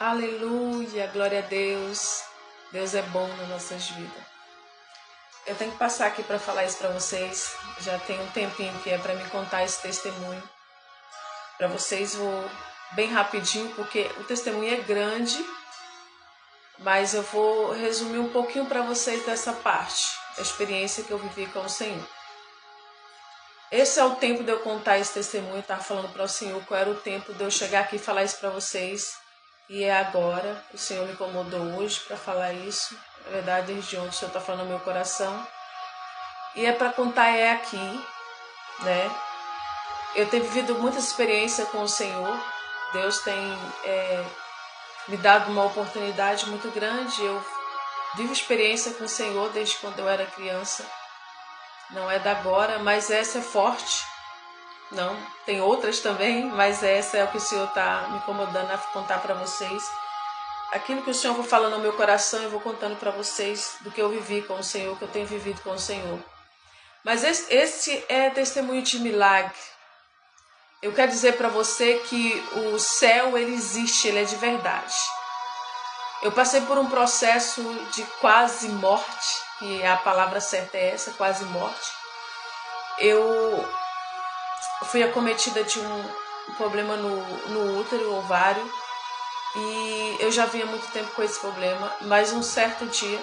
Aleluia, glória a Deus. Deus é bom nas nossas vidas. Eu tenho que passar aqui para falar isso para vocês. Já tem um tempinho que é para me contar esse testemunho. Para vocês vou bem rapidinho, porque o testemunho é grande, mas eu vou resumir um pouquinho para vocês dessa parte, da experiência que eu vivi com o Senhor. Esse é o tempo de eu contar esse testemunho, estar falando para o Senhor qual era o tempo de eu chegar aqui e falar isso para vocês. E é agora, o Senhor me incomodou hoje para falar isso. Na verdade, desde ontem o Senhor está falando no meu coração. E é para contar aqui, né? Eu tenho vivido muita experiência com o Senhor. Deus tem me dado uma oportunidade muito grande. Eu vivo experiência com o Senhor desde quando eu era criança. Não é da agora, mas essa é forte. Não, tem outras também, mas essa é o que o Senhor está me incomodando a contar para vocês. Aquilo que o Senhor vai falando no meu coração, eu vou contando para vocês do que eu vivi com o Senhor, que eu tenho vivido com o Senhor. Mas esse é testemunho de milagre. Eu quero dizer para você que o céu, ele existe, ele é de verdade. Eu passei por um processo de quase morte, e a palavra certa é essa, quase morte. Eu fui acometida de um problema no útero, ovário, e eu já vinha há muito tempo com esse problema, mas um certo dia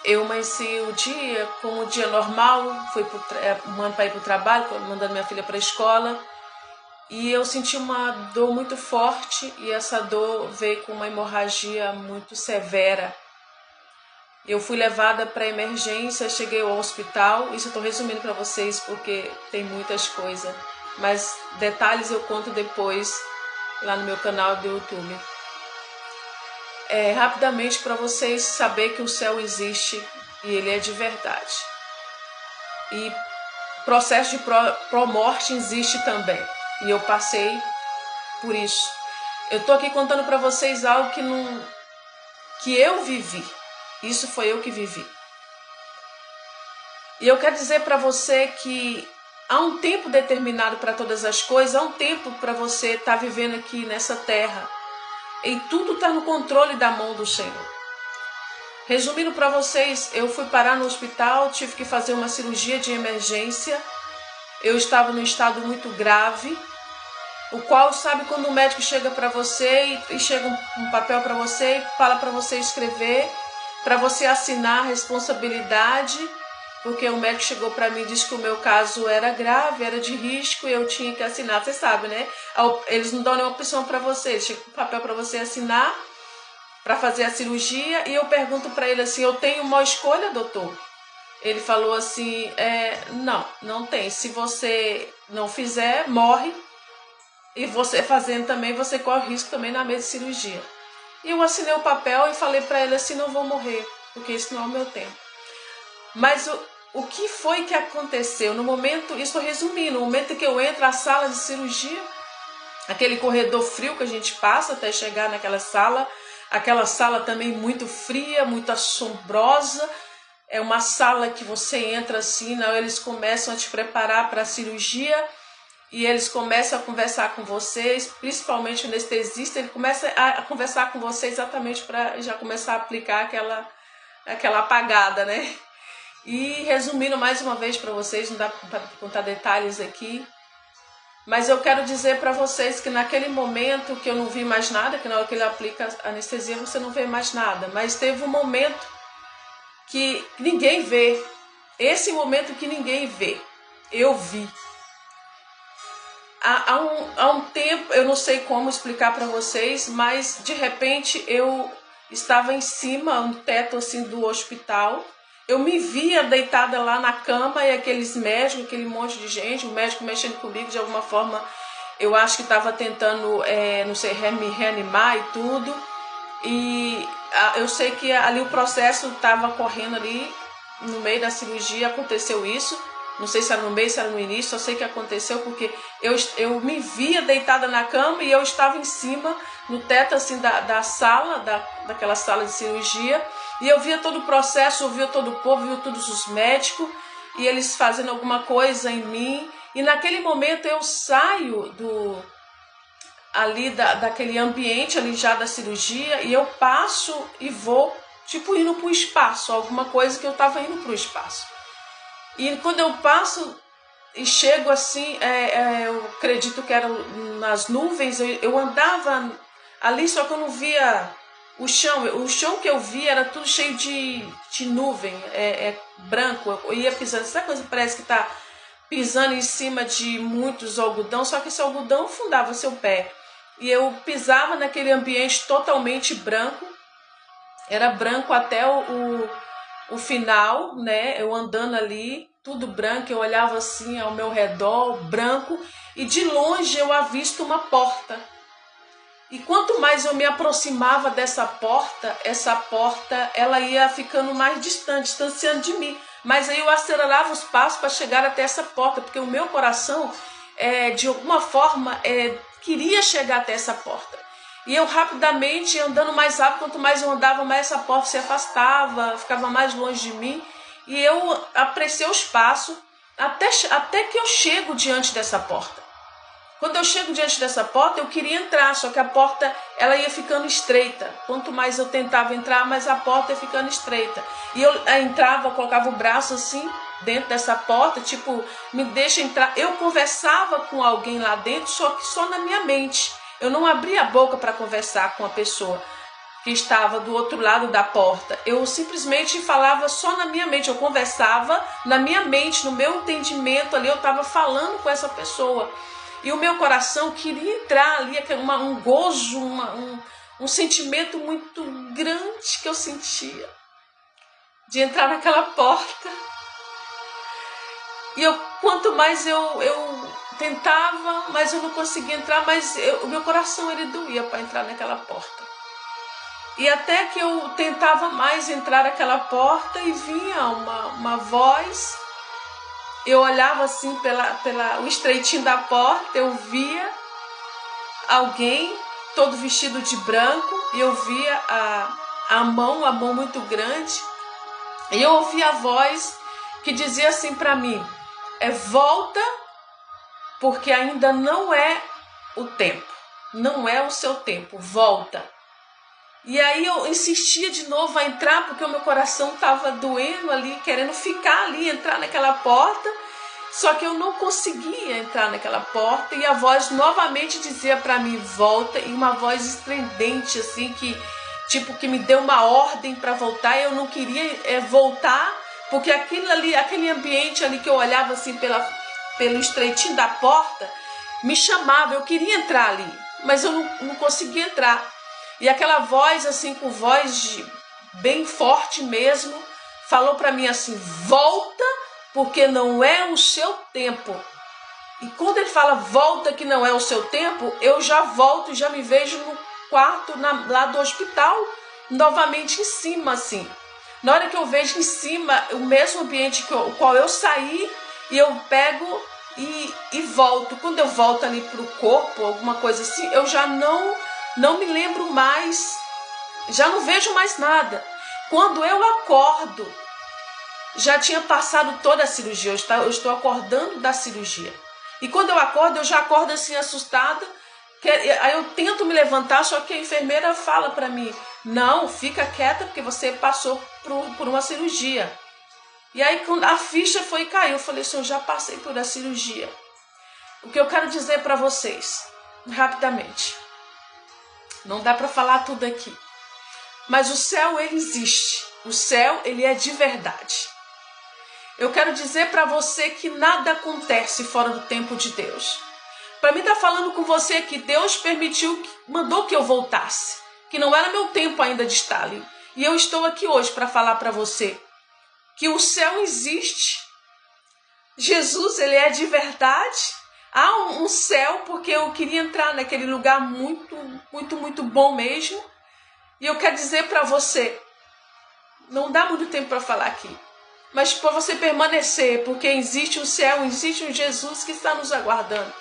eu amanheci o dia como um dia normal, fui para ir para o trabalho, mandando minha filha para a escola, e eu senti uma dor muito forte, e essa dor veio com uma hemorragia muito severa. Eu fui levada para emergência, cheguei ao hospital. Isso eu estou resumindo para vocês porque tem muitas coisas. Mas detalhes eu conto depois lá no meu canal do YouTube. Rapidamente para vocês saberem que o céu existe e ele é de verdade. E processo de pró-morte existe também. E eu passei por isso. Eu estou aqui contando para vocês algo que eu vivi. Isso foi eu que vivi. E eu quero dizer para você que há um tempo determinado para todas as coisas, há um tempo para você estar vivendo aqui nessa terra. E tudo está no controle da mão do Senhor. Resumindo para vocês, eu fui parar no hospital, tive que fazer uma cirurgia de emergência. Eu estava num estado muito grave, o qual, sabe, quando o médico chega para você e chega um papel para você e fala para você escrever, para você assinar a responsabilidade, porque o médico chegou para mim e disse que o meu caso era grave, era de risco e eu tinha que assinar. Você sabe, né? Eles não dão nenhuma opção para você, chega um papel para você assinar, para fazer a cirurgia, e eu pergunto para ele assim, eu tenho uma escolha, doutor? Ele falou assim, não tem. Se você não fizer, morre, e você fazendo também, você corre risco também na mesa de cirurgia. E eu assinei o papel e falei para ele assim, não vou morrer, porque isso não é o meu tempo. Mas o que foi que aconteceu? No momento, isso resumindo, no momento que eu entro na sala de cirurgia, aquele corredor frio que a gente passa até chegar naquela sala, aquela sala também muito fria, muito assombrosa, é uma sala que você entra assim, eles começam a te preparar para a cirurgia, e eles começam a conversar com vocês, principalmente o anestesista, ele começa a conversar com você exatamente para já começar a aplicar aquela apagada, né? E resumindo mais uma vez para vocês, não dá para contar detalhes aqui, mas eu quero dizer para vocês que naquele momento que eu não vi mais nada, que na hora que ele aplica a anestesia você não vê mais nada, mas teve um momento que ninguém vê, esse momento que ninguém vê, eu vi. Há um tempo, eu não sei como explicar para vocês, mas de repente eu estava em cima, no teto assim do hospital. Eu me via deitada lá na cama e aqueles médicos, aquele monte de gente, o médico mexendo comigo de alguma forma, eu acho que estava tentando, não sei, me reanimar e tudo. E eu sei que ali o processo estava correndo ali, no meio da cirurgia aconteceu isso. Não sei se era no meio, se era no início, só sei que aconteceu porque eu me via deitada na cama e eu estava em cima, no teto assim da sala, daquela sala de cirurgia, e eu via todo o processo, eu via todo o povo, via todos os médicos, e eles fazendo alguma coisa em mim, E naquele momento eu saio daquele ambiente ali já da cirurgia e eu passo e vou, tipo, indo para o espaço, alguma coisa que eu estava indo para o espaço. E quando eu passo e chego assim, eu acredito que era nas nuvens, eu andava ali, só que eu não via o chão. O chão que eu via era tudo cheio de nuvem, branco. Eu ia pisando, essa coisa parece que está pisando em cima de muitos algodão, só que esse algodão afundava seu pé. E eu pisava naquele ambiente totalmente branco, era branco até o final, né? Eu andando ali, tudo branco, eu olhava assim ao meu redor, branco, e de longe eu avisto uma porta. E quanto mais eu me aproximava dessa porta, essa porta ela ia ficando mais distante, distanciando de mim. Mas aí eu acelerava os passos para chegar até essa porta, porque o meu coração, de alguma forma, queria chegar até essa porta. E eu rapidamente, andando mais rápido, quanto mais eu andava, mais essa porta se afastava, ficava mais longe de mim. E eu apressei os passos até que eu chego diante dessa porta. Quando eu chego diante dessa porta, eu queria entrar, só que a porta ela ia ficando estreita. Quanto mais eu tentava entrar, mais a porta ia ficando estreita. E eu entrava, colocava o braço assim dentro dessa porta, tipo, me deixa entrar. Eu conversava com alguém lá dentro, só que só na minha mente. Eu não abria a boca para conversar com a pessoa que estava do outro lado da porta. Eu simplesmente falava só na minha mente. Eu conversava na minha mente, no meu entendimento ali, eu estava falando com essa pessoa. E o meu coração queria entrar ali, um gozo, um sentimento muito grande que eu sentia de entrar naquela porta. E quanto mais eu tentava, mais eu não conseguia entrar, mas o meu coração ele doía para entrar naquela porta. E até que eu tentava mais entrar naquela porta e vinha uma voz. Eu olhava assim o estreitinho da porta, eu via alguém todo vestido de branco, e eu via a mão muito grande, e eu ouvia a voz que dizia assim para mim, volta, porque ainda não é o tempo, não é o seu tempo, volta. E aí eu insistia de novo a entrar, porque o meu coração estava doendo ali, querendo ficar ali, entrar naquela porta. Só que eu não conseguia entrar naquela porta, e a voz novamente dizia para mim, volta, e uma voz estridente, assim, que me deu uma ordem para voltar. Eu não queria voltar, porque aquele ambiente ali que eu olhava assim pelo estreitinho da porta, me chamava, eu queria entrar ali, mas eu não conseguia entrar. E aquela voz, assim, com voz bem forte mesmo, falou para mim assim, volta, porque não é o seu tempo. E quando ele fala volta que não é o seu tempo, eu já volto e já me vejo no quarto lá do hospital, novamente em cima, assim. Na hora que eu vejo em cima o mesmo ambiente o qual eu saí, e eu pego e volto. Quando eu volto ali para o corpo, alguma coisa assim, eu já não me lembro mais, já não vejo mais nada. Quando eu acordo, já tinha passado toda a cirurgia, eu estou acordando da cirurgia. E quando eu acordo, eu já acordo assim assustada, aí eu tento me levantar, só que a enfermeira fala para mim, não, fica quieta porque você passou por uma cirurgia. E aí quando a ficha foi cair, eu falei assim, eu já passei por a cirurgia. O que eu quero dizer para vocês, rapidamente, não dá para falar tudo aqui, mas o céu ele existe, o céu ele é de verdade. Eu quero dizer para você que nada acontece fora do tempo de Deus. Para mim estar falando com você que Deus mandou que eu voltasse, que não era meu tempo ainda de estar ali. E eu estou aqui hoje para falar para você que o céu existe. Jesus, ele é de verdade. Há um céu, porque eu queria entrar naquele lugar muito, muito, muito bom mesmo. E eu quero dizer para você, não dá muito tempo para falar aqui, mas para você permanecer, porque existe um céu, existe um Jesus que está nos aguardando.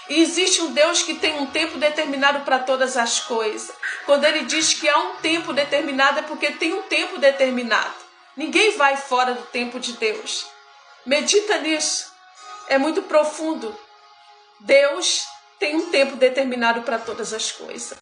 E existe um Deus que tem um tempo determinado para todas as coisas. Quando ele diz que há um tempo determinado, é porque tem um tempo determinado. Ninguém vai fora do tempo de Deus. Medita nisso. É muito profundo. Deus tem um tempo determinado para todas as coisas.